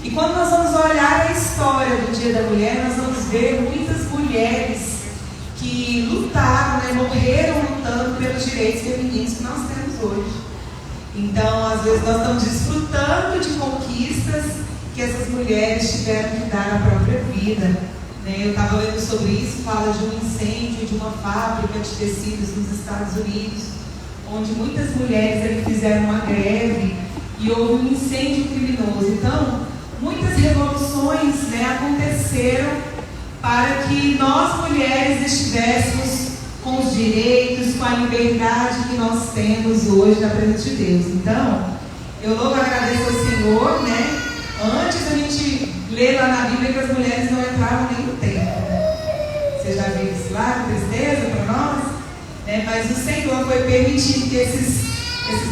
E quando nós vamos olhar a história do Dia da Mulher, nós vamos ver muitas mulheres que lutaram, né, morreram lutando pelos direitos femininos que nós temos hoje. Então, às vezes, nós estamos desfrutando de conquistas que essas mulheres tiveram que dar na própria vida. Né? Eu estava lendo sobre isso, fala de um incêndio de uma fábrica de tecidos nos Estados Unidos, onde muitas mulheres ali fizeram uma greve e houve um incêndio criminoso. Então, muitas revoluções, né, aconteceram para que nós mulheres estivéssemos com os direitos, com a liberdade que nós temos hoje na presença de Deus. Então, eu logo agradeço ao Senhor, né? Antes a gente lê lá na Bíblia que as mulheres não entravam nem no templo. Você já viu isso lá? Tristeza para nós? Né? Mas o Senhor foi permitindo que esses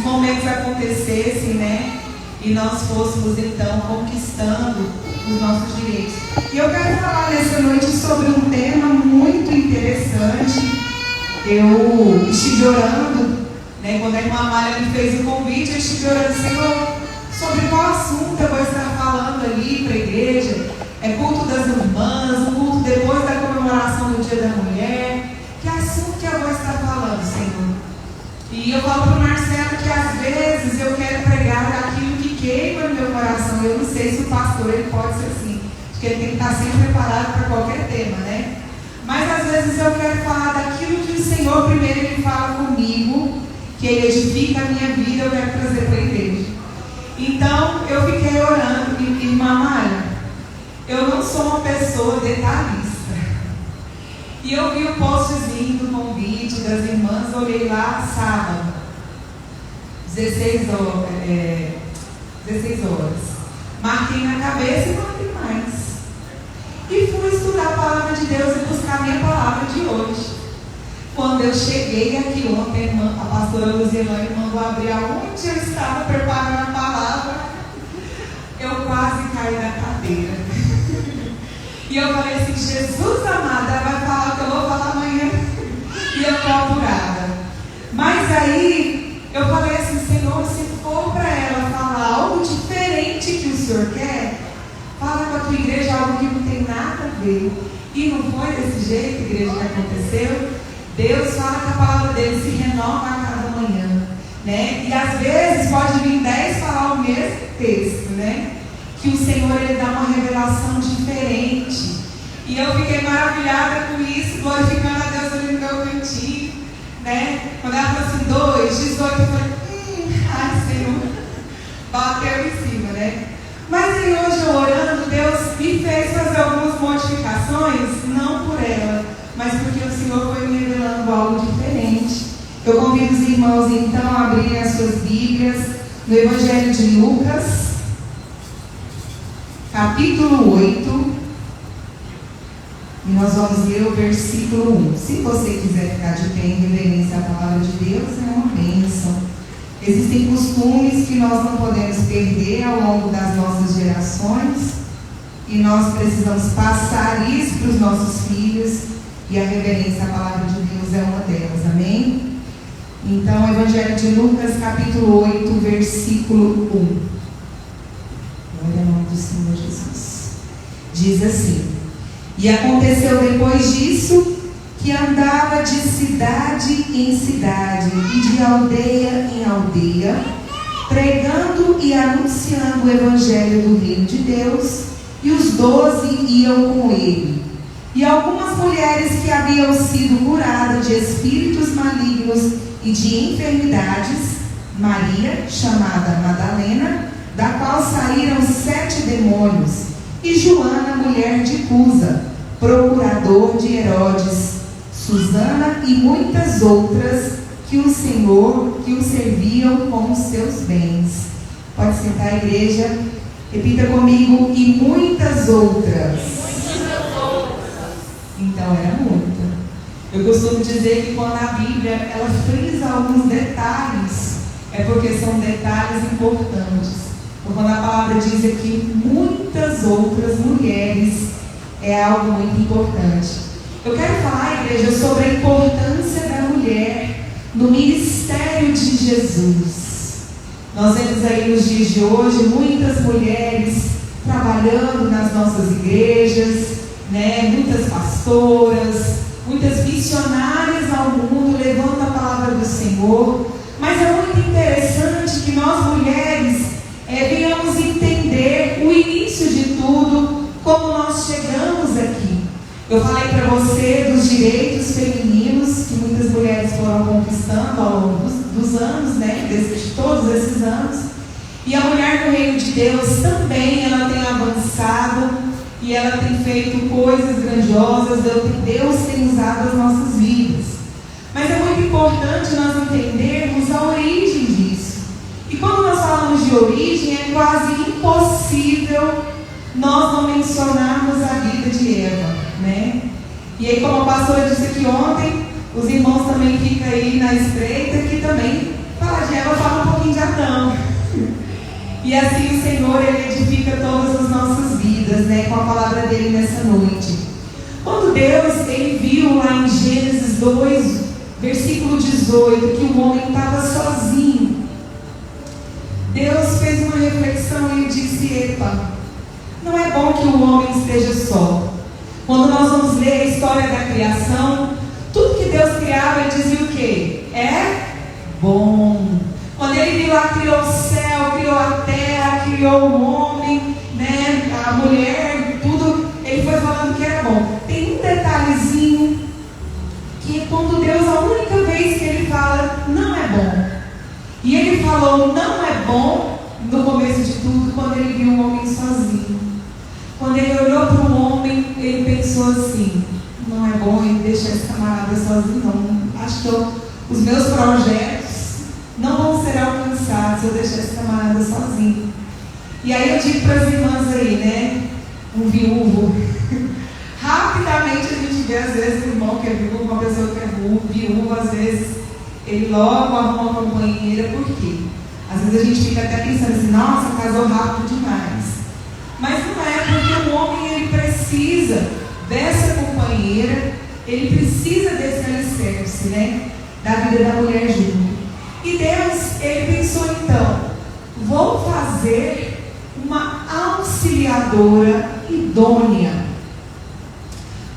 momentos acontecessem, né? E nós fôssemos então conquistando os nossos direitos. E eu quero falar nessa noite sobre um tema muito interessante. Eu estive orando, né, quando a irmã Amália me fez o convite, eu estive orando, Senhor, sobre qual assunto eu vou estar falando ali para a igreja. É culto das irmãs, um culto depois da comemoração do Dia da Mulher. Que assunto que eu vou estar falando, Senhor? E eu falo para o Marcelo que às vezes eu quero pregar aquilo que queima no meu coração. Eu não sei se o pastor ele pode ser assim, porque ele tem que estar sempre preparado para qualquer tema, né? Mas às vezes eu quero falar daquilo que o Senhor primeiro ele fala comigo, que Ele edifica a minha vida, eu quero trazer para a igreja. Então eu fiquei orando, e irmã Maria, eu não sou uma pessoa detalhista. E eu vi o postzinho do convite das irmãs, olhei lá sábado, 16 horas. Marquei na cabeça e não vi mais. E fui estudar a palavra de Deus e buscar a minha palavra de hoje. Quando eu cheguei aqui ontem, a pastora Luziane mandou abrir aonde eu estava preparando a palavra, eu quase caí da cadeira. E eu falei assim, Jesus amado, ela vai falar o que eu vou falar amanhã. E eu estou apurada. Mas aí, eu falei assim, Senhor, se for para ela falar algo diferente que o Senhor quer, fala com a tua igreja algo que não tem nada a ver. E não foi desse jeito, igreja, que aconteceu. Deus fala que a palavra dele se renova a cada manhã, né? E às vezes pode vir 10 falar o mesmo texto, né? Que o Senhor ele dá uma revelação diferente. E eu fiquei maravilhada com isso, glorificando a Deus ali no meu cantinho, né? Quando ela falou assim, 2, 18, eu falei, ai Senhor, bateu em cima, né? Mas aí hoje eu orando, Deus me fez fazer algumas modificações, não por ela, mas porque o Senhor foi me revelando algo diferente. Eu convido os irmãos então a abrirem as suas Bíblias no Evangelho de Lucas, capítulo 8, e nós vamos ler o versículo 1. Se você quiser ficar de pé em reverência à palavra de Deus, é uma bênção. Existem costumes que nós não podemos perder ao longo das nossas gerações, e nós precisamos passar isso para os nossos filhos, e a reverência à palavra de Deus é uma delas, amém? Então, Evangelho de Lucas, capítulo 8, versículo 1. Glória ao nome do Senhor Jesus. Diz assim: E aconteceu depois disso, que andava de cidade em cidade e de aldeia em aldeia, pregando e anunciando o Evangelho do Reino de Deus, e os 12 iam com ele. E algumas mulheres que haviam sido curadas de espíritos malignos e de enfermidades, Maria, chamada Madalena, da qual saíram 7 demônios, e Joana, mulher de Cusa, procurador de Herodes, Susana e muitas outras que o Senhor, que o serviam com os seus bens. Pode sentar, igreja. Repita comigo, e muitas outras. Então era muita. Eu costumo dizer que quando a Bíblia ela frisa alguns detalhes, é porque são detalhes importantes. Então, quando a palavra diz aqui muitas outras mulheres, é algo muito importante. Eu quero falar, igreja, sobre a importância da mulher no ministério de Jesus. Nós vemos aí nos dias de hoje muitas mulheres trabalhando trabalhando nas nossas igrejas, né? Muitas pastoras, muitas missionárias ao mundo levando a palavra do Senhor. Mas é muito interessante que nós mulheres venhamos entender o início de tudo, como nós chegamos aqui. Eu falei para você dos direitos femininos que muitas mulheres foram conquistando ao longo dos anos, né? De todos esses anos. E a mulher no reino de Deus também, ela tem avançado e ela tem feito coisas grandiosas. Deus tem usado as nossas vidas. Mas é muito importante nós entendermos a origem disso. E quando nós falamos de origem, é quase impossível nós não mencionarmos a vida de Eva, né? E aí, como a pastora disse aqui ontem, os irmãos também ficam aí na espreita, que também fala de Eva, fala um pouquinho de Adão. E assim o Senhor, Ele edifica todas as nossas vidas, né? Com a palavra dEle nessa noite. Quando Deus, Ele viu lá em Gênesis 2, versículo 18, que o homem estava sozinho, Deus fez uma reflexão e disse: epa, não é bom que o homem esteja só. Quando nós vamos ler a história da criação, tudo que Deus criava, Ele dizia o quê? É bom. Quando Ele viu lá, criou o céu, criou a terra, criou o homem, né, a mulher, tudo, Ele foi falando que era bom. Tem um detalhezinho, que é quando Deus, a única vez que Ele fala, não é bom. E Ele falou, não é bom, no começo de tudo, quando Ele viu o homem sozinho. Quando Ele olhou para o homem, Ele pensou assim: não é bom Ele deixar esse camarada sozinho, não. Acho que os meus projetos não vão ser alcançados se eu deixar esse camarada sozinho. E aí eu digo para as irmãs aí, né? Um viúvo. Rapidamente a gente vê, às vezes, um irmão que é viúvo, uma pessoa que é viúva, às vezes, ele logo arruma uma companheira. Por quê? Às vezes a gente fica até pensando assim: nossa, casou rápido demais. Mas não é, porque o homem, ele precisa dessa companheira, ele precisa desse alicerce, né? Da vida da mulher junto. E Deus, Ele pensou então: vou fazer uma auxiliadora idônea.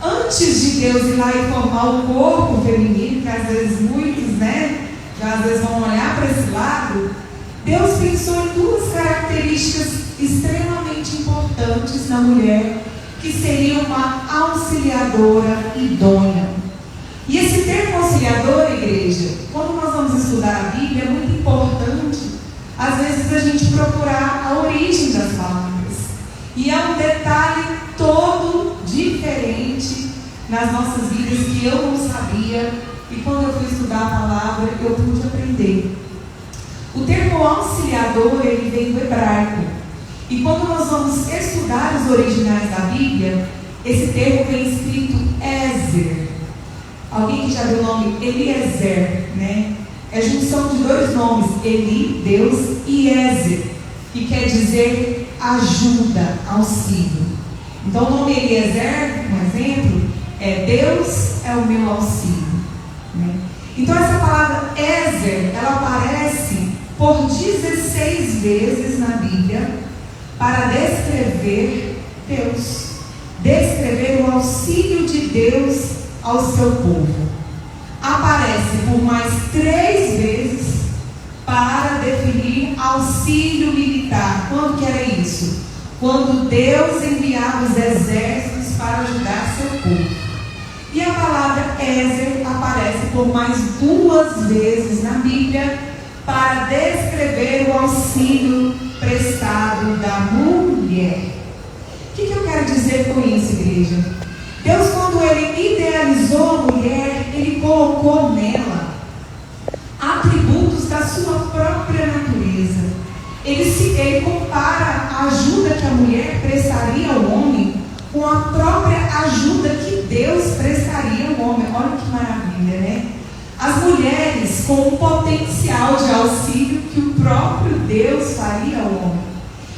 Antes de Deus ir lá e formar o corpo feminino, que às vezes muitos, né, já às vezes vão olhar para esse lado, Deus pensou em duas características extremamente importantes na mulher, que seria uma auxiliadora idônea. E esse termo auxiliadora, igreja, quando nós vamos estudar a Bíblia, é muito importante, às vezes, a gente procurar a origem das palavras. E é um detalhe todo diferente nas nossas vidas que eu não sabia, e quando eu fui estudar a palavra, eu pude aprender. O termo auxiliador, ele vem do hebraico. E quando nós vamos estudar os originais da Bíblia, esse termo vem escrito Ezer. Alguém que já viu o nome Eliezer, né? É junção de dois nomes, Eli, Deus, e Ezer, que quer dizer ajuda, auxílio. Então o nome Eliezer, um exemplo, é Deus é o meu auxílio, né? Então essa palavra Ezer, ela aparece por 16 vezes na Bíblia para descrever Deus, descrever o auxílio de Deus ao seu povo. Aparece por mais 3 vezes para definir auxílio militar. Quando que era isso? Quando Deus enviava os exércitos para ajudar seu povo. E a palavra Ezer aparece por mais 2 vezes na Bíblia para descrever o auxílio prestado da mulher. O que eu quero dizer com isso, igreja? Deus, quando Ele idealizou a mulher, Ele colocou nela atributos da sua própria natureza. Ele compara a ajuda que a mulher prestaria ao homem com a própria ajuda que Deus prestaria ao homem. Olha que maravilha, né? As mulheres com o potencial de auxílio que o próprio Deus faria ao homem.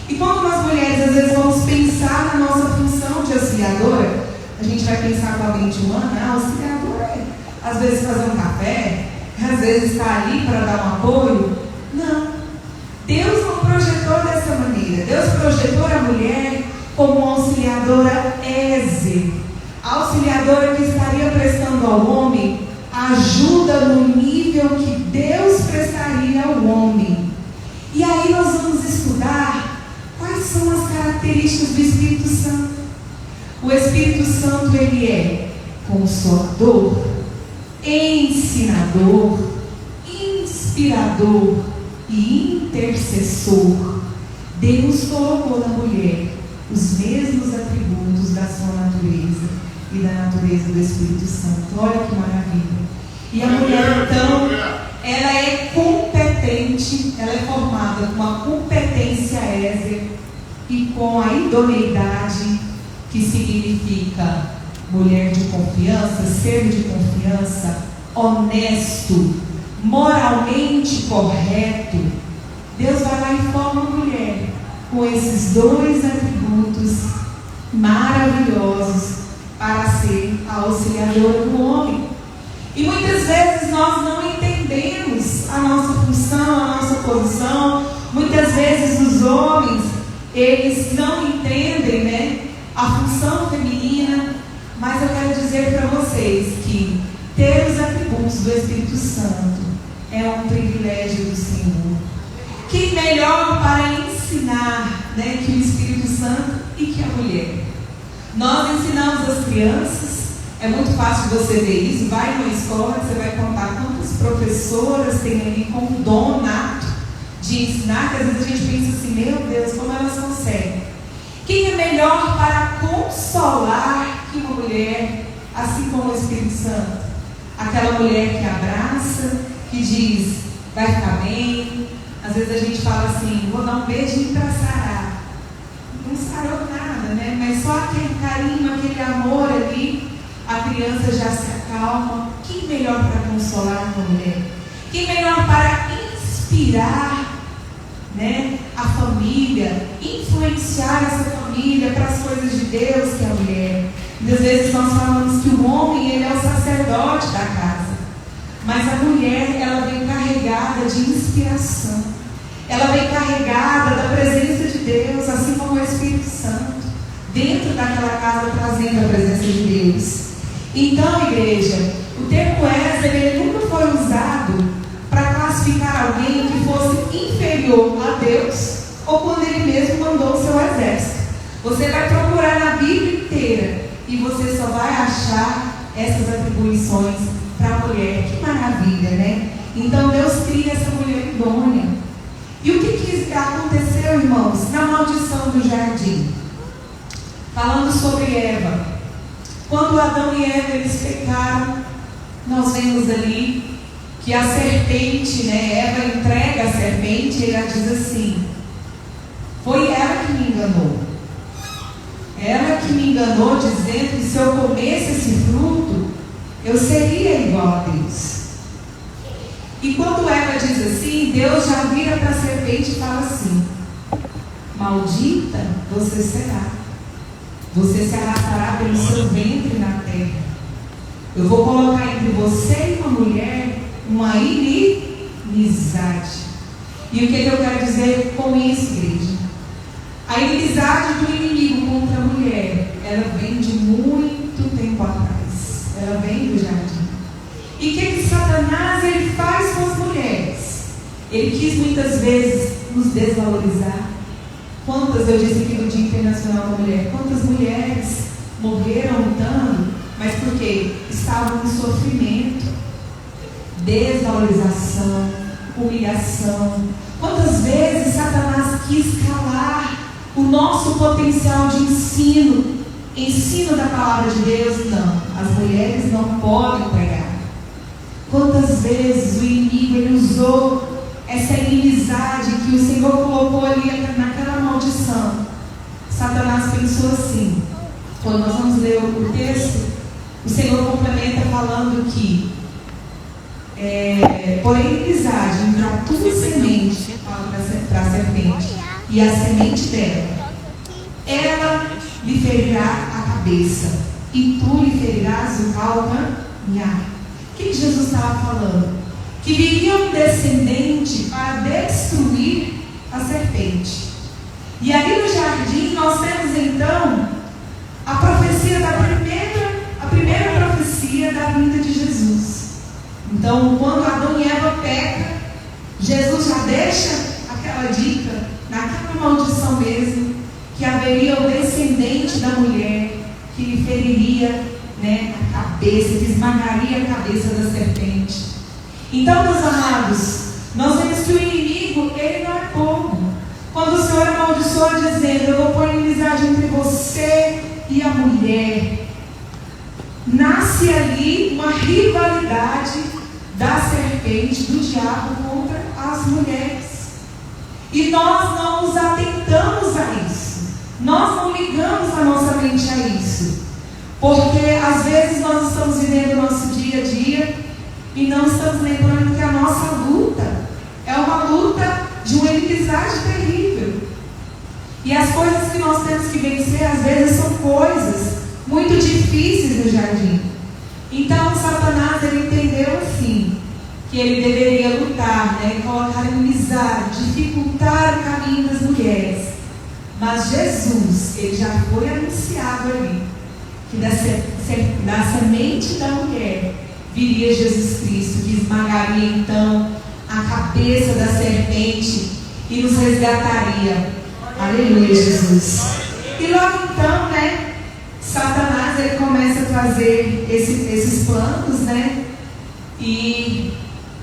E quando nós mulheres às vezes vamos pensar na nossa função de auxiliadora, a gente vai pensar com alguém de humana, auxiliadora é às vezes fazer um café, às vezes estar ali para dar um apoio. Não. Deus não projetou dessa maneira. Deus projetou a mulher como auxiliadora Ézer, auxiliadora que estaria prestando ao homem ajuda no nível que Deus prestaria ao homem. E aí nós vamos estudar quais são as características do Espírito Santo. O Espírito Santo, ele é consolador, ensinador, inspirador e intercessor. Deus colocou na mulher os mesmos atributos da sua natureza e da natureza do Espírito Santo. Olha que maravilha. E a mulher, então, ela é competente, ela é formada com a competência Ézer e com a idoneidade, que significa mulher de confiança, ser de confiança, honesto, moralmente correto. Deus vai lá e forma a mulher com esses dois atributos maravilhosos para ser a auxiliadora do homem. E muitas vezes nós não entendemos a nossa função, a nossa posição. Muitas vezes os homens, eles não entendem, né, a função feminina. Mas eu quero dizer para vocês que ter os atributos do Espírito Santo é um privilégio do Senhor. Quem melhor para ensinar, né, que o Espírito Santo e que a mulher? Nós ensinamos as crianças. É muito fácil você ver isso. Vai numa escola, você vai contar quantas professoras tem ali com o dom nato de ensinar, que às vezes a gente pensa assim, meu Deus, como elas conseguem? Quem é melhor para consolar que uma mulher, assim como o Espírito Santo? Aquela mulher que abraça, que diz, vai ficar bem. Às vezes a gente fala assim, vou dar um beijinho para sarar. Não sarou nada, né? Mas só aquele carinho, aquele amor ali, a criança já se acalma. Quem melhor para consolar que a mulher? Quem melhor para inspirar, né, a família, influenciar essa família para as coisas de Deus, que é a mulher? Muitas vezes nós falamos que o homem, ele é o sacerdote da casa, mas a mulher, ela vem carregada de inspiração, ela vem carregada da presença de Deus, assim como o Espírito Santo, dentro daquela casa, trazendo a presença de Deus. Então, igreja, o termo Ézer, ele nunca foi usado para classificar alguém que fosse inferior a Deus, ou quando ele mesmo mandou o seu exército. Você vai procurar na Bíblia inteira e você só vai achar essas atribuições para a mulher. Que maravilha, né? Então Deus cria essa mulher idônea. E o que aconteceu, irmãos, na maldição do jardim? Falando sobre Eva. Quando Adão e Eva, eles pecaram, nós vemos ali que a serpente, né, Eva entrega a serpente e ela diz assim, foi ela que me enganou. Ela que me enganou, dizendo que se eu comesse esse fruto, eu seria igual a Deus. E quando Eva diz assim, Deus já vira para a serpente e fala assim, maldita você será. Você se arrastará pelo seu ventre na terra. Eu vou colocar entre você e uma mulher uma inimizade. E o que eu quero dizer com isso, igreja? A inimizade do inimigo contra a mulher, ela vem de muito tempo atrás. Ela vem do jardim. E o que Satanás ele faz com as mulheres? Ele quis muitas vezes nos desvalorizar. Quantas, eu disse aqui no Dia Internacional da Mulher, quantas mulheres morreram lutando, mas porque estavam em sofrimento, desvalorização, humilhação. Quantas vezes Satanás quis calar o nosso potencial de ensino da palavra de Deus? Não, as mulheres não podem pregar. Quantas vezes o inimigo ele usou essa inimizade que o Senhor colocou ali naquela maldição? Satanás pensou assim. Quando nós vamos ler o texto, o Senhor complementa falando que porém inimizade entre a tua semente, para a serpente, e a semente dela, ela lhe ferirá a cabeça, e tu lhe ferirás o calcanhar. O que Jesus estava falando? Que viria um descendente para destruir a serpente. E ali no jardim nós temos então a profecia a primeira profecia da vinda de Jesus. Então, quando Adão e Eva pecam, Jesus já deixa aquela dica, naquela maldição mesmo, que haveria o descendente da mulher que lhe feriria, né, a cabeça, que esmagaria a cabeça da serpente. Então, meus amados, nós vemos que o inimigo, ele não é bobo. Quando o Senhor amaldiçoa dizendo: eu vou pôr inimizade entre você e a mulher, nasce ali uma rivalidade da serpente, do diabo contra as mulheres. E nós não nos atentamos a isso. Nós não ligamos a nossa mente a isso. Porque às vezes nós estamos vivendo o nosso dia a dia e não estamos lembrando que a nossa luta é uma luta de uma inimizade terrível. E as coisas que nós temos que vencer, às vezes, são coisas muito difíceis no jardim. Então, Satanás, ele entendeu assim, que ele deveria lutar, né, colocar inimizade, dificultar o caminho das mulheres. Mas Jesus, ele já foi anunciado ali, que da semente da mulher viria Jesus Cristo, que esmagaria então a cabeça da serpente e nos resgataria. Aleluia, Jesus. E logo então, né, Satanás, ele começa a fazer esses planos, né? E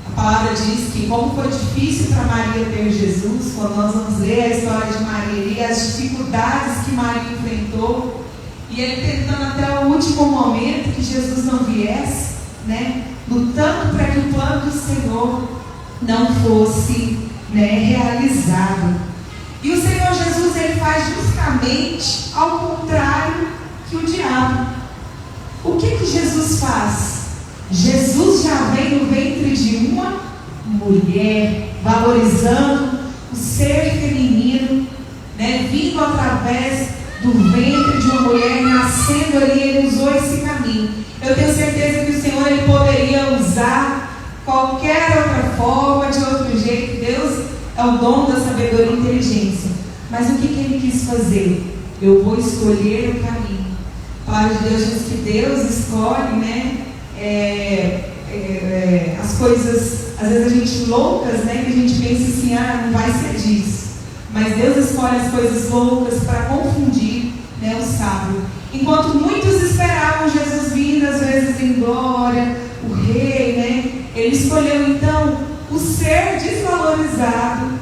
a palavra diz que como foi difícil para Maria ter Jesus, quando nós vamos ler a história de Maria e as dificuldades que Maria enfrentou, e ele tentando até o último momento que Jesus não viesse, né, lutando para que o plano do Senhor não fosse, né, realizado. E o Senhor Jesus, ele faz justamente ao contrário que o diabo. O que Jesus faz? Jesus já vem no ventre de uma mulher, valorizando o ser feminino, né, vindo através do ventre de uma mulher, nascendo ali, ele usou esse caminho. Eu tenho certeza que o Senhor, ele poderia usar qualquer outra forma, de outro jeito. Deus é o dom da sabedoria e inteligência. Mas o que ele quis fazer? Eu vou escolher o caminho. A palavra de Deus diz que Deus escolhe, né, as coisas, às vezes a gente loucas, né, que a gente pensa assim: não vai ser disso. Mas Deus escolhe as coisas loucas para confundir, né, o sábio. Enquanto muitos esperavam Jesus vindo, às vezes em glória, o rei, né, ele escolheu então o ser desvalorizado,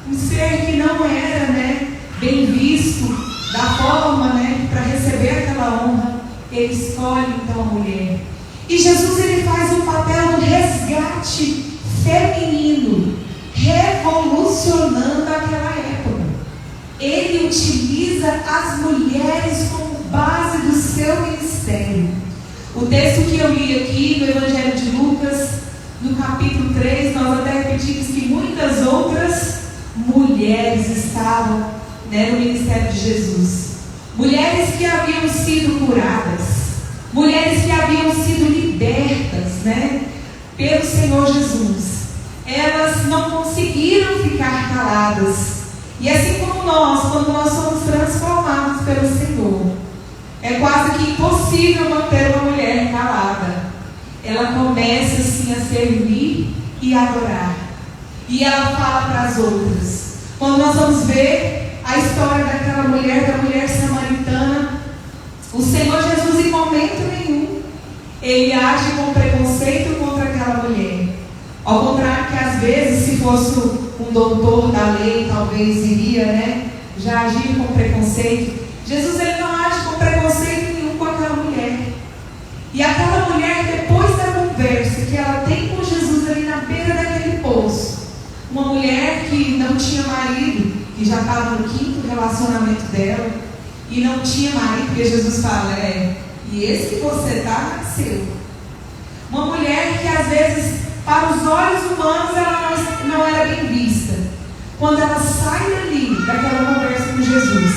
um ser que não era, né, bem visto da forma, né, para receber aquela honra. Ele escolhe então a mulher. E Jesus, ele faz o papel do resgate feminino, revolucionando aquela época. Ele utiliza as mulheres como base do seu ministério. O texto que eu li aqui no Evangelho de Lucas, no capítulo 3, nós até repetimos que muitas outras mulheres estavam, né, no ministério de Jesus. Mulheres que haviam sido curadas, mulheres que haviam sido libertas, né, pelo Senhor Jesus. Elas não conseguiram ficar caladas. E assim como nós, quando nós somos transformados pelo Senhor, é quase que impossível manter uma mulher calada. Ela começa assim a servir e adorar. E ela fala para as outras. Quando nós vamos ver a história daquela mulher, da mulher samaritana, o Senhor Jesus, em momento nenhum, ele age com preconceito contra aquela mulher. Ao contrário que às vezes, se fosse um doutor da lei, talvez iria, né, já agir com preconceito. Jesus, ele não age com preconceito nenhum com aquela mulher. E aquela mulher, depois da conversa que ela tem com Jesus ali na beira daquele poço, uma mulher que não tinha marido, que já estava no 5º relacionamento dela, e não tinha marido, porque Jesus fala, e esse que você está, nasceu. Uma mulher que às vezes, para os olhos humanos, ela não era bem vista. Quando ela sai dali, daquela conversa com Jesus,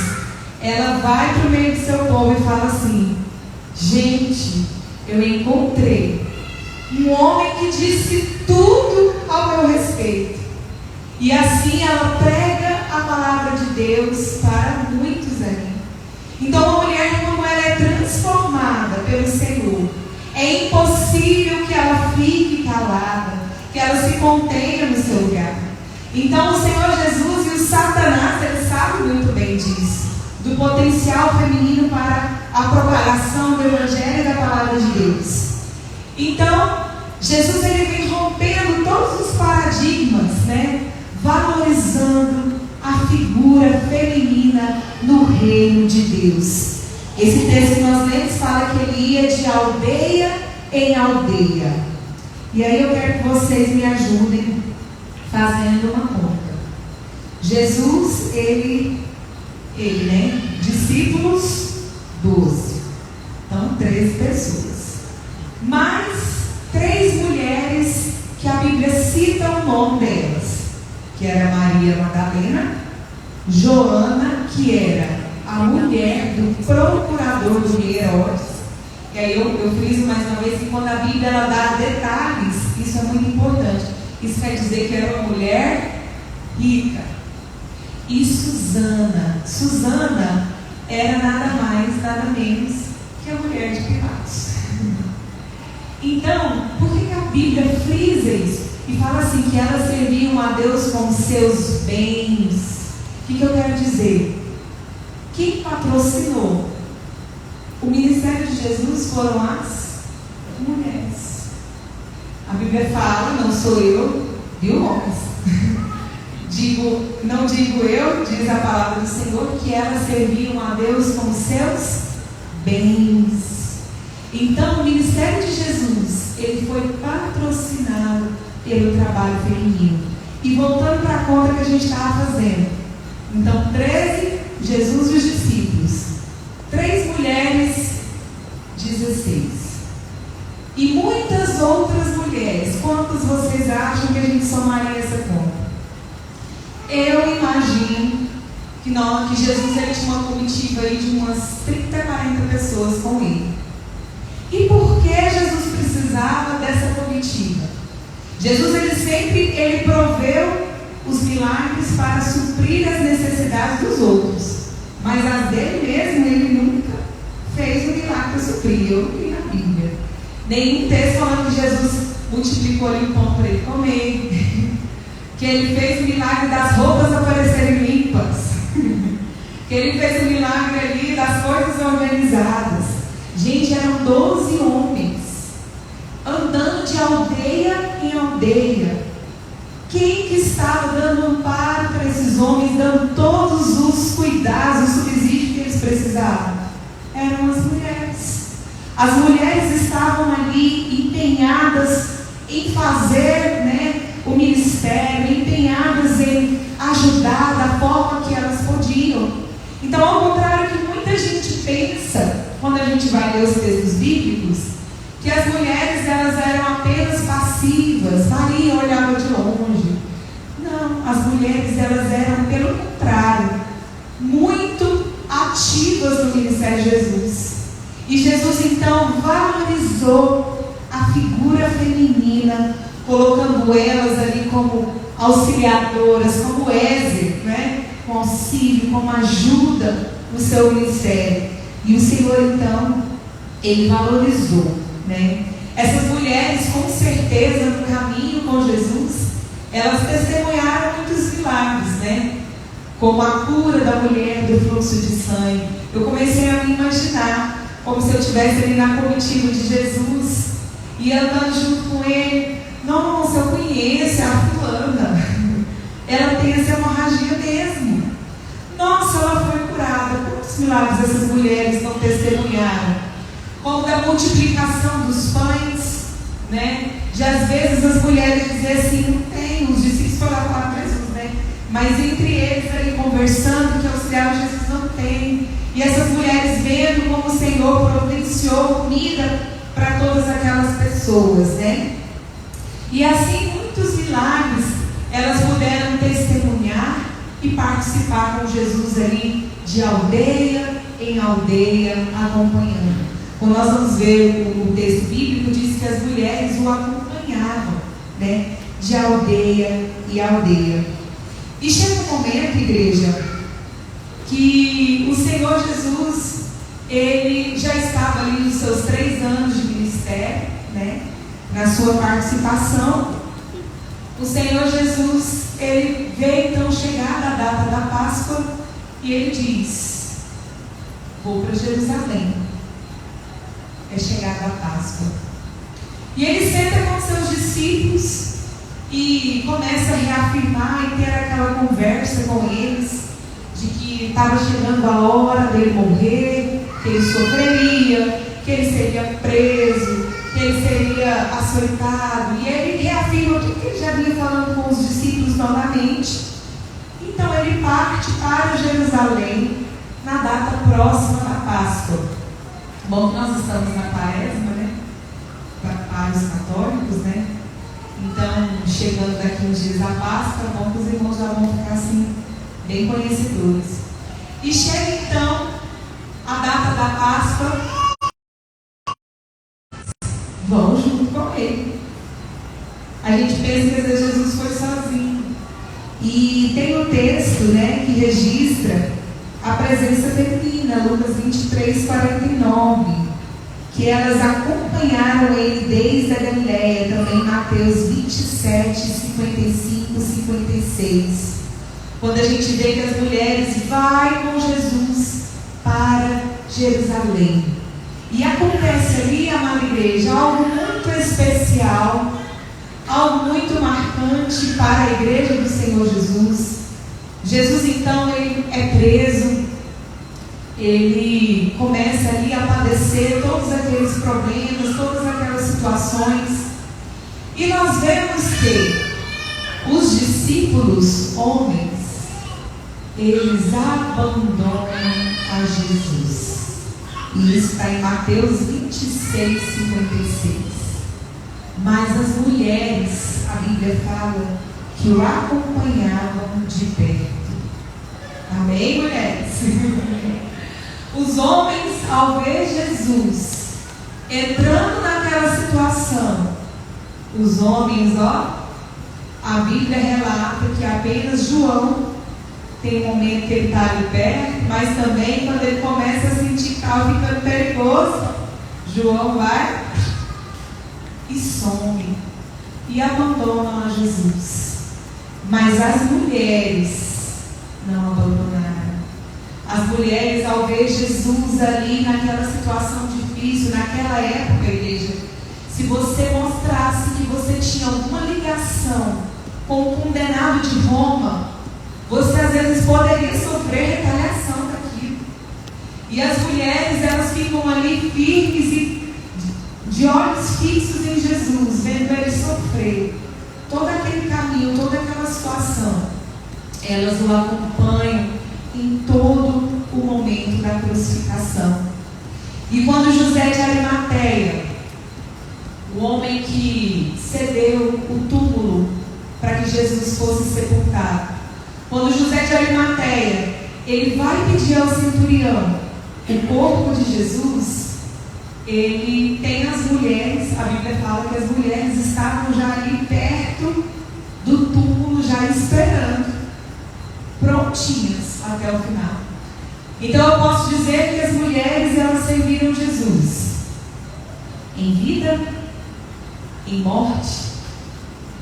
ela vai para o meio do seu povo e fala assim: gente, eu encontrei um homem que disse tudo ao meu respeito. E assim ela prega a palavra de Deus para muitos ali. Então, a mulher, quando ela é transformada pelo Senhor, é impossível que ela fique calada, que ela se contenha no seu lugar. Então, o Senhor Jesus e o Satanás, eles sabem muito bem disso, do potencial feminino para a propagação do Evangelho e da palavra de Deus. Então, Jesus, ele vem rompendo todos os paradigmas, né? Valorizando a figura feminina no reino de Deus. Esse texto que nós lemos fala que ele ia de aldeia em aldeia. E aí eu quero que vocês me ajudem fazendo uma conta. Jesus, ele, né? Discípulos, 12. Então, 13 pessoas. Mais 3 mulheres que a Bíblia cita o nome delas, que era Maria Madalena, Joana, que era a mulher do procurador do rei Herodes. E aí eu friso mais uma vez que quando a Bíblia ela dá detalhes, isso é muito importante. Isso quer dizer que era uma mulher rica. E Susana era nada mais, nada menos que a mulher de Pilatos. Então, por que a Bíblia frisa isso? E fala assim, que elas serviam a Deus com seus bens. O que eu quero dizer? Quem patrocinou o ministério de Jesus foram as mulheres. A Bíblia fala, não sou eu, viu, homens? Não digo eu, diz a palavra do Senhor, que elas serviam a Deus com seus bens. Então, o ministério de Jesus, ele foi patrocinado pelo trabalho feminino. E voltando para a conta que a gente estava fazendo. Então, 13, Jesus e os discípulos. 3 mulheres, 16. E muitas outras mulheres. Quantas vocês acham que a gente somaria essa conta? Eu imagino que Jesus ele tinha uma comitiva aí de umas 30, 40 pessoas com ele. E por que Jesus precisava dessa comitiva? Jesus ele proveu os milagres para suprir as necessidades dos outros, mas as dele mesmo ele nunca fez um milagre para suprir. Eu não li na Bíblia nenhum texto falando que Jesus multiplicou ali o pão para ele comer, que ele fez o milagre das roupas aparecerem limpas, que ele fez o milagre ali das coisas organizadas. Gente, eram 12 homens andando de aldeia em aldeia. Quem que estava dando amparo para esses homens, dando todos os cuidados, os subsídios que eles precisavam? Eram as mulheres. As mulheres estavam ali empenhadas em fazer, né, o ministério, empenhadas em ajudar da forma que elas podiam. Então, ao contrário que muita gente pensa, quando a gente vai ler os textos bíblicos, que as mulheres elas eram apenas passivas, Maria olhava de longe. Não, as mulheres elas eram, pelo contrário, muito ativas no ministério de Jesus. E Jesus então valorizou a figura feminina, colocando elas ali como auxiliadoras, como Ézer, né? Com auxílio, como ajuda no seu ministério. E o Senhor então, ele valorizou, né? Essas mulheres, com certeza, no caminho com Jesus, elas testemunharam muitos milagres, né? Como a cura da mulher do fluxo de sangue. Eu comecei a me imaginar como se eu estivesse ali na comitiva de Jesus e andando junto com ele. Nossa, eu conheço a fulana, ela tem essa hemorragia mesmo. Nossa, ela foi curada. Quantos milagres essas mulheres não testemunharam? Como da multiplicação dos pães, né? De às vezes as mulheres diziam assim, não tem, os discípulos foram lá falar para Jesus, né? Mas entre eles ali conversando, que auxiliaram Jesus, não tem. E essas mulheres vendo como o Senhor providenciou comida para todas aquelas pessoas, né? E assim muitos milagres elas puderam testemunhar e participar com Jesus ali de aldeia em aldeia, acompanhando. Quando nós vamos ver o texto bíblico, diz que as mulheres o acompanhavam, né? De aldeia e aldeia. E chega um momento, igreja, que o Senhor Jesus, ele já estava ali nos seus 3 anos de ministério, né? Na sua participação. O Senhor Jesus, ele veio então chegar na data da Páscoa e ele diz: vou para Jerusalém. É chegada a Páscoa. E ele senta com seus discípulos e começa a reafirmar e ter aquela conversa com eles de que estava chegando a hora dele morrer, que ele sofreria, que ele seria preso, que ele seria açoitado. E ele reafirma o que ele já vinha falando com os discípulos novamente. Então ele parte para Jerusalém na data próxima da Páscoa. Bom, nós estamos na Quaresma, né? Para os católicos, né? Então, chegando daqui uns dias a Páscoa, bom que os irmãos já vão ficar assim, bem conhecedores. E chega então a data da Páscoa, vão junto com ele. A gente pensa que às vezes Jesus foi sozinho. E tem um texto, né, que registra a presença feminina, Lucas 23, 49, que elas acompanharam ele desde a Galileia, também Mateus 27, 55, 56. Quando a gente vê que as mulheres vão com Jesus para Jerusalém. E acontece ali, amada igreja, algo muito especial, algo muito marcante para a igreja do Senhor Jesus. Jesus então ele é preso, ele começa ali a padecer todos aqueles problemas, todas aquelas situações. E nós vemos que os discípulos, homens, eles abandonam a Jesus. E isso está em Mateus 26, 56. Mas as mulheres, a Bíblia fala, que o acompanhavam de perto. Amém, mulheres? Os homens, ao ver Jesus entrando naquela situação, os homens, a Bíblia relata que apenas João tem um momento que ele está ali perto, mas também quando ele começa a sentir que está ficando perigoso, João vai e some e abandonam a Jesus. Mas as mulheres não abandonaram. As mulheres, ao ver Jesus ali naquela situação difícil, naquela época, igreja, se você mostrasse que você tinha alguma ligação com o condenado de Roma, você às vezes poderia sofrer retaliação daquilo. E as mulheres, elas ficam ali firmes e de olhos fixos em Jesus, vendo ele sofrer todo aquele caminho, toda aquela situação. Elas o acompanham em todo o momento da crucificação. E quando José de Arimateia, o homem que cedeu o túmulo para que Jesus fosse sepultado, quando José de Arimateia, ele vai pedir ao centurião o corpo de Jesus, ele tem as mulheres, a Bíblia fala que as mulheres estavam já ali perto do túmulo, já esperando, prontinhas até o final. Então eu posso dizer que as mulheres, elas serviram Jesus em vida, em morte,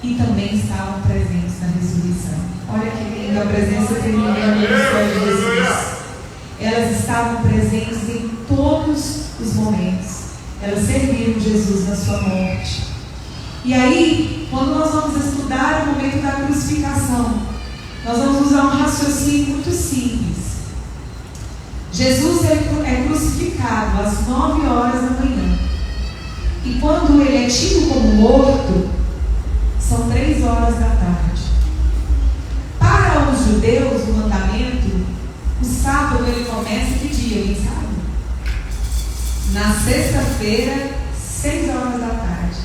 e também estavam presentes na ressurreição. Olha que linda a presença feminina no Senhor Jesus. Elas estavam presentes em todos os momentos. Elas serviram Jesus na sua morte. E aí, quando nós vamos estudar o momento da crucificação, nós vamos usar um raciocínio muito simples. Jesus é crucificado às 9 horas da manhã. E quando ele é tido como morto, são 3 horas da tarde. Para os judeus, o mandamento, o sábado ele começa que dia? Alguém sabe? Na sexta-feira, 6 horas da tarde.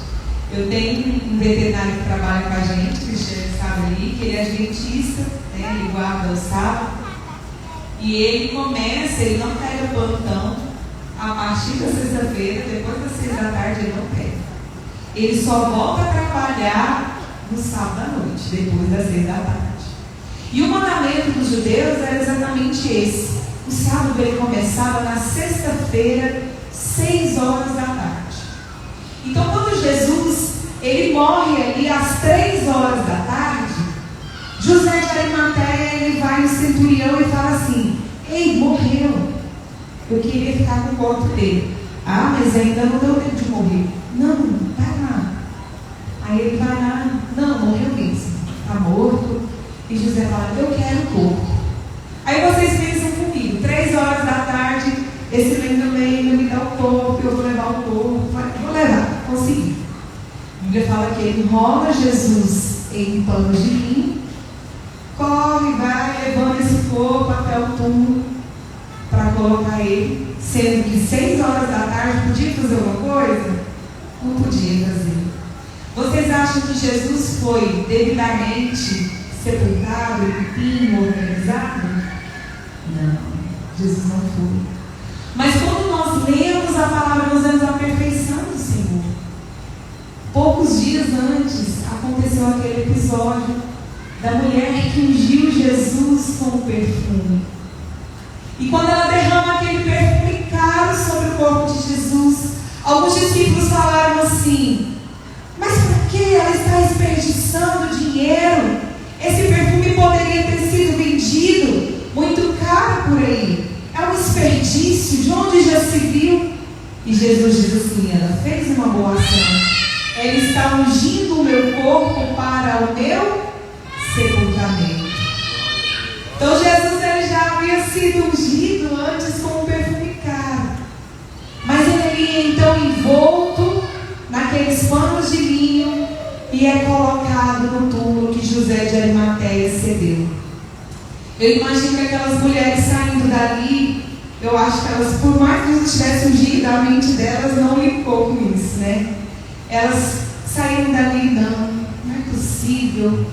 Eu tenho um veterinário que trabalha com a gente, Cristiano sabe ali, que ele é adventista, né? Ele guarda o sábado. E ele começa, ele não pega plantão a partir da sexta-feira, depois das 6 da tarde ele não pega. Ele só volta a trabalhar no sábado à noite, depois das 6 da tarde. E o mandamento dos judeus era exatamente esse. O sábado ele começava na sexta-feira, 6 horas da tarde. Então, quando Jesus ele morre ali às 3 horas da tarde, José de Arimateia ele vai no centurião e fala assim: ei, morreu. Eu queria ficar com o corpo dele. Ah, mas ainda não deu tempo de morrer. Não, vai lá. Aí ele vai lá. Não, morreu mesmo. Está morto. E José fala: eu quero o corpo. Aí vocês pensam comigo: 3 horas da tarde, esse lendo-lendo me dá o corpo, eu vou levar o corpo. Vou levar, consegui. A Bíblia fala que ele enrola Jesus em panos de linho, corre, vai levando esse corpo até o túmulo para colocar ele, sendo que 6 horas da tarde podia fazer alguma coisa? Não podia fazer. Vocês acham que Jesus foi devidamente sepultado, limpinho, organizado? Não, Jesus não foi. Mas quando nós lemos a palavra, nós vemos a perfeição do Senhor. Poucos dias antes aconteceu aquele episódio da mulher que ungiu Jesus com o perfume. E quando ela derrama aquele perfume caro sobre o corpo de Jesus, alguns discípulos falaram assim: mas por que ela está desperdiçando dinheiro? Esse perfume poderia ter sido vendido muito caro por aí. É um desperdício, de onde já se viu? E Jesus diz assim: ela fez uma boa ação. Ela está ungindo o meu corpo para o meu sepultamento. Então Jesus ele já havia sido ungido antes com um perfume caro. Mas ele ia então envolto naqueles panos de linho e é colocado no túmulo que José de Arimateia cedeu. Eu imagino que aquelas mulheres saindo dali, eu acho que elas, por mais que Jesus tivesse ungido, a mente delas não limpou com isso, né? Elas saíram dali, não é possível.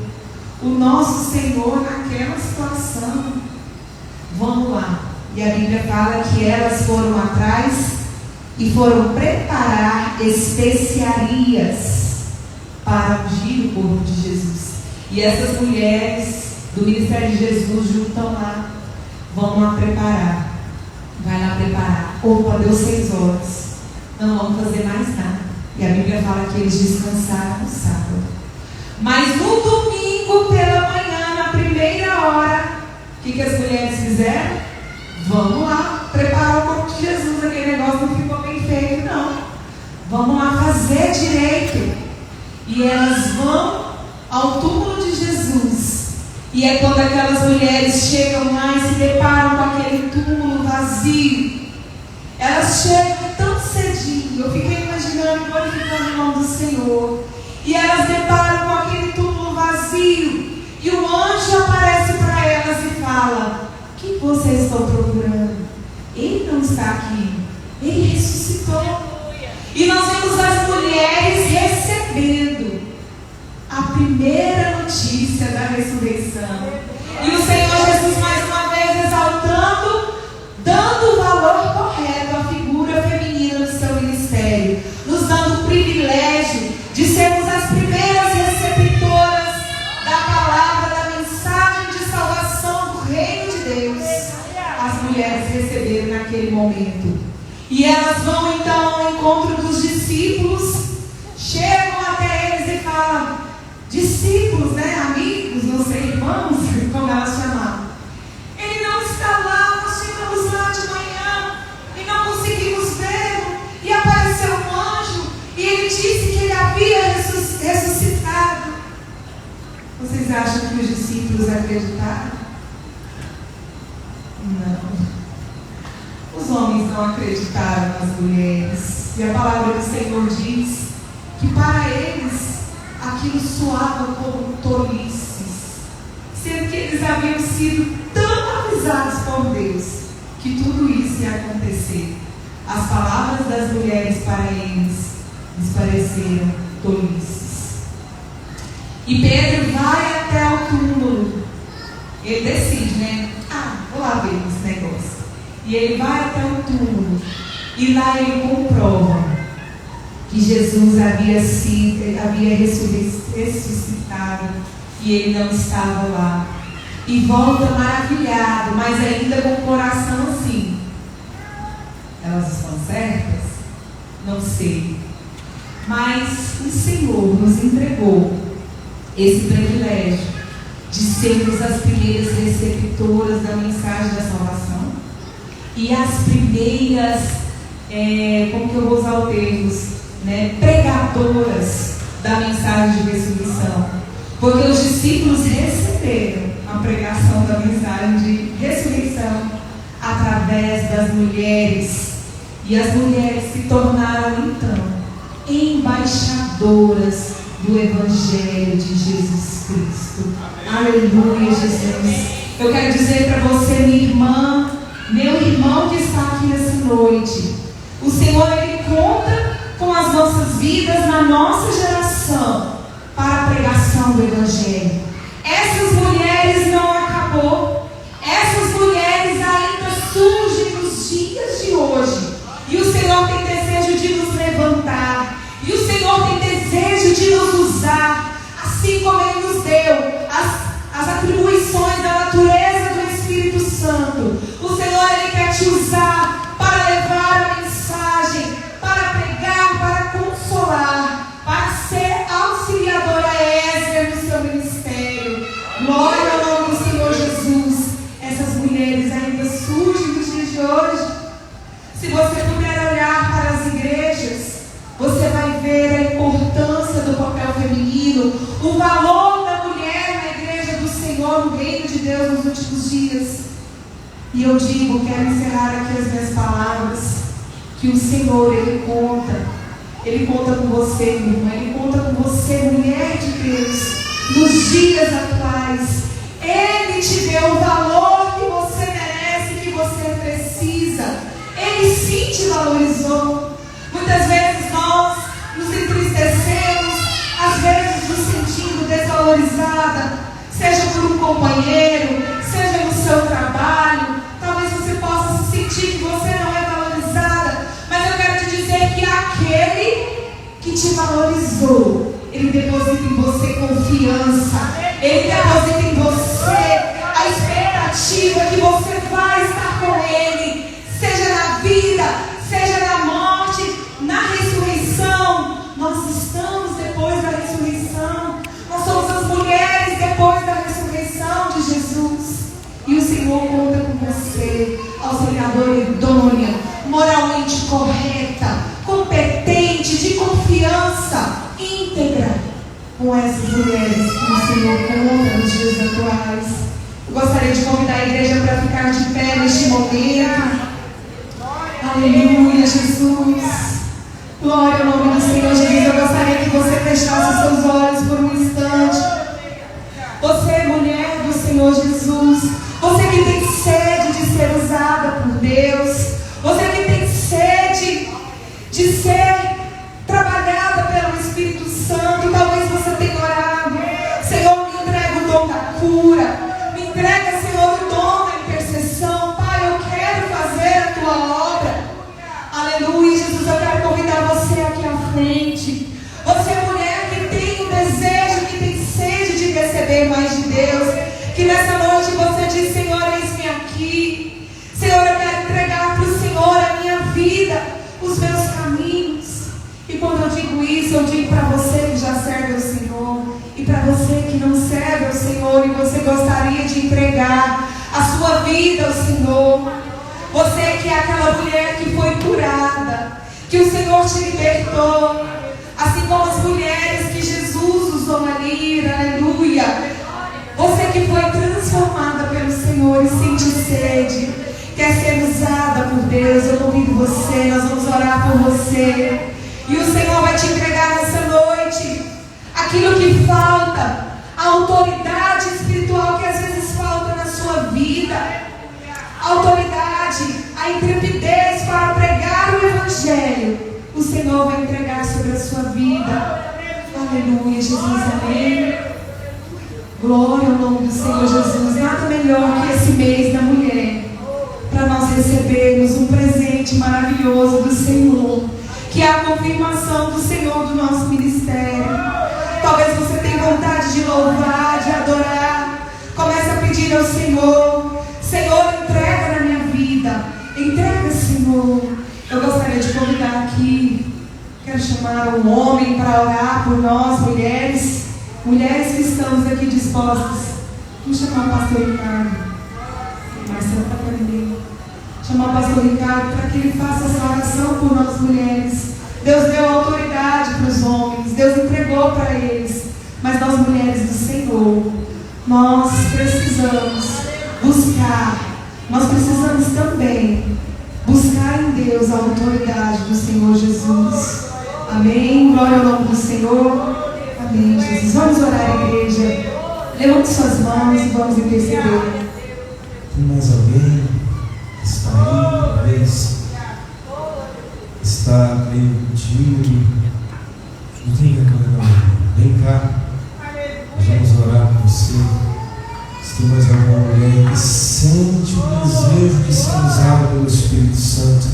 O nosso Senhor naquela situação. Vamos lá. E a Bíblia fala que elas foram atrás e foram preparar especiarias para ungir o corpo de Jesus. E essas mulheres do ministério de Jesus juntam lá. Vamos lá preparar. Vai lá preparar. Opa, deu 6 horas. Não vamos fazer mais nada. E a Bíblia fala que eles descansaram no sábado. Mas no domingo, pela manhã, na primeira hora, o que as mulheres fizeram? Vamos lá preparar o corpo de Jesus. Aquele negócio não ficou bem feito, não. Vamos lá fazer direito. E elas vão ao túmulo de Jesus. E é quando aquelas mulheres chegam lá e se deparam com aquele túmulo vazio. Elas chegam tão cedinho. Eu fiquei imaginando, glorificando o nome do Senhor. E elas deparam com aquele túmulo vazio. E o anjo aparece para elas e fala: o que vocês estão procurando? Ele não está aqui. Ele ressuscitou. E nós vemos as mulheres recebendo a primeira notícia da ressurreição. E o Senhor Jesus mais uma vez exaltando, dando o valor correto à figura feminina do seu ministério, nos dando o privilégio de sermos as primeiras receptoras da palavra, da mensagem de salvação do reino de Deus. As mulheres receberam naquele momento. E elas vão então ao encontro dos discípulos, chegam até eles e falam: discípulos, né, amigos, não sei, irmãos, como elas chamavam. Ele não está lá, nós chegamos lá de manhã e não conseguimos vê-lo. E apareceu um anjo e ele disse que ele havia ressuscitado. Vocês acham que os discípulos acreditaram? Não. Os homens não acreditaram nas mulheres. E a palavra do Senhor diz que para eles aquilo soava como tolices, sendo que eles haviam sido tão avisados por Deus que tudo isso ia acontecer. As palavras das mulheres para eles lhes pareceram tolices. E Pedro vai até o túmulo. Ele decide, né? Vou lá ver esse negócio. E ele vai até o túmulo. E lá ele comprova que Jesus havia ressuscitado e ele não estava lá. e volta maravilhado, mas ainda com o coração assim. Elas estão certas? Não sei. Mas o Senhor nos entregou esse privilégio de sermos as primeiras receptoras da mensagem da salvação e as primeiras, como que eu vou usar o termo, pregadoras da mensagem de ressurreição. Porque os discípulos receberam a pregação da mensagem de ressurreição através das mulheres. E as mulheres se tornaram então embaixadoras do Evangelho de Jesus Cristo. Aleluia, Jesus. Eu quero dizer para você, minha irmã, meu irmão que está aqui nessa noite, o Senhor, Ele conta com as nossas vidas na nossa geração para a pregação do Evangelho. Essas mulheres não acabou. Essas mulheres ainda surgem nos dias de hoje. E o Senhor tem desejo de nos levantar. E o Senhor tem desejo de nos usar. Assim como Ele nos deu as atribuições da natureza do Espírito Santo. O Senhor, Ele quer te usar para levar a mensagem, para pregar, para consolar, para ser auxiliadora Ézer no seu ministério. Glória ao nome do Senhor Jesus. Essas mulheres ainda surgem nos dias de hoje. Se você puder olhar para as igrejas, você vai ver a importância do papel feminino, o valor da mulher na igreja do Senhor, no reino de Deus nos últimos dias. E eu digo, quero encerrar aqui as minhas palavras, que o Senhor, Ele conta com você, minha irmã, Ele conta com você, mulher de Deus, nos dias atuais. Ele te deu o valor que você merece, que você precisa. Ele sim te valorizou. Muitas vezes nós nos entristecemos, às vezes nos sentindo desvalorizada, seja por um companheiro, seja no seu trabalho. Talvez você possa se sentir que você não é valorizada, mas eu quero te dizer que aquele que te valorizou, Ele deposita em você confiança, Ele deposita em você a expectativa que você vai estar com Ele, seja na vida, seja na morte, na ressurreição. Nós estamos depois da ressurreição. Nós somos as mulheres depois da ressurreição de Jesus. E o Senhor conta com você, auxiliadora idônea, moralmente correta, competente, de confiança, íntegra, com essas mulheres que o Senhor conta nos dias atuais. Eu gostaria de convidar a igreja para ficar de pé neste momento. Aleluia, Jesus. Glória ao nome do Senhor Jesus. Eu gostaria que você fechasse os seus olhos por um instante. Você, mulher do Senhor Jesus, você que tem sede de ser usada por Deus, você que tem sede de ser trabalhada pelo Espírito Santo, talvez você tenha orado: Senhor, me entrega o dom da cura, me entrega, Senhor, o dom da intercessão. Pai, eu quero fazer a tua obra. Aleluia, Jesus, eu quero convidar você aqui à frente. Você, mulher que tem o desejo, que tem sede de receber mais de Deus, que nessa noite você diz: Senhor, eis-me aqui. Senhor, eu quero entregar para o Senhor a minha vida, os meus caminhos. E quando eu digo isso, eu digo para você que já serve ao Senhor, e para você que não serve ao Senhor, e você gostaria de entregar a sua vida ao Senhor. Você que é aquela mulher que foi curada, que o Senhor te libertou, assim como as mulheres que Jesus usou ali, aleluia. Você que foi transformada pelo Senhor e sente sede, quer ser usada por Deus, eu convido você, nós vamos orar por você. E o Senhor vai te entregar nessa noite aquilo que falta, a autoridade espiritual que às vezes falta na sua vida. A autoridade, a intrepidez para pregar o Evangelho, o Senhor vai entregar sobre a sua vida. Aleluia, Jesus, amém. Glória ao nome do Senhor Jesus. Nada melhor que esse mês da mulher, para nós recebermos um presente maravilhoso do Senhor, que é a confirmação do Senhor do nosso ministério. Talvez você tenha vontade de louvar, de adorar, Começa a pedir ao Senhor: Senhor, entrega na minha vida, entrega, Senhor. Eu gostaria de convidar aqui, quero chamar um homem para orar por nós, mulheres que estamos aqui dispostas. Vamos chamar o pastor Ricardo. Marcelo está para mim. Chamar o pastor Ricardo para que ele faça essa oração por nós, mulheres. Deus deu autoridade para os homens, Deus entregou para eles, mas nós, mulheres do Senhor, nós precisamos buscar, nós precisamos também buscar em Deus a autoridade do Senhor Jesus. Amém? Glória ao nome do Senhor. Amém, Jesus. Vamos orar, igreja. Levante suas mãos e vamos interceder. Tem mais alguém que está aí, talvez está meio tímido? Não tem vergonha não. Vem cá. Nós vamos orar por você. Se tem mais alguma mulher que sente o desejo de ser usada pelo Espírito Santo,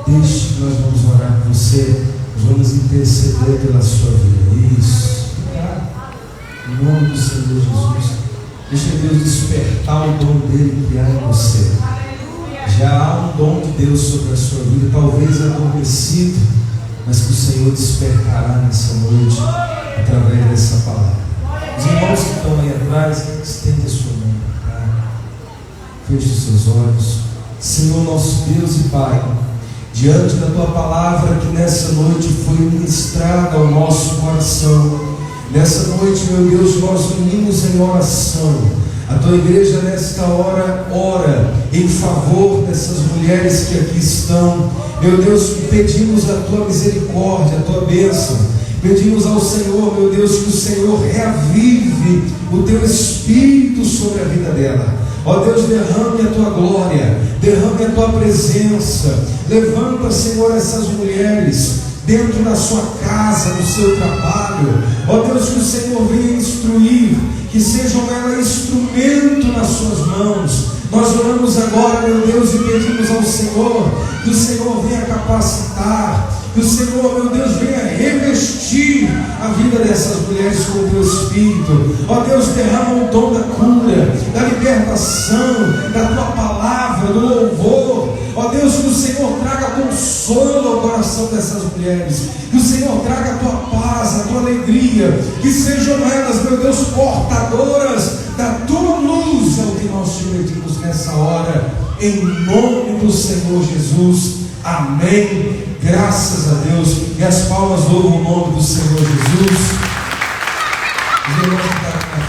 deixe que nós vamos orar por você. Nós vamos interceder pela sua vida. Isso. Em nome do Senhor Jesus. Deixa Deus despertar o dom dele que há em você. Já há um dom de Deus sobre a sua vida, talvez adormecido, mas que o Senhor despertará nessa noite através dessa palavra. Os irmãos que estão aí atrás, estende a sua mão para cá. Feche os seus olhos. Senhor nosso Deus e Pai, diante da Tua palavra que nessa noite foi ministrada ao nosso coração, nessa noite, meu Deus, nós unimos em oração. A Tua igreja nesta hora ora em favor dessas mulheres que aqui estão. Meu Deus, pedimos a Tua misericórdia, a Tua bênção. Pedimos ao Senhor, meu Deus, que o Senhor reavive o Teu Espírito sobre a vida dela. Ó Deus, derrame a Tua glória, derrame a Tua presença. Levanta, Senhor, essas mulheres dentro da sua casa, do seu trabalho. Ó Deus, que o Senhor venha instruir, que sejam elas instrumento nas suas mãos. Nós oramos agora, meu Deus, e pedimos ao Senhor que o Senhor venha capacitar, que o Senhor, meu Deus, venha revestir a vida dessas mulheres com o Teu Espírito. Ó Deus, derrama o dom da cura, da libertação, da Tua palavra, do louvor. Ó Deus, que o Senhor traga consolo ao coração dessas mulheres, que o Senhor traga a Tua paz, a Tua alegria, que sejam elas, meu Deus, portadoras da Tua luz. É o que nós te pedimos nessa hora, em nome do Senhor Jesus. Amém. Graças a Deus. E as palmas louvam o nome do Senhor Jesus. Os irmãos que estão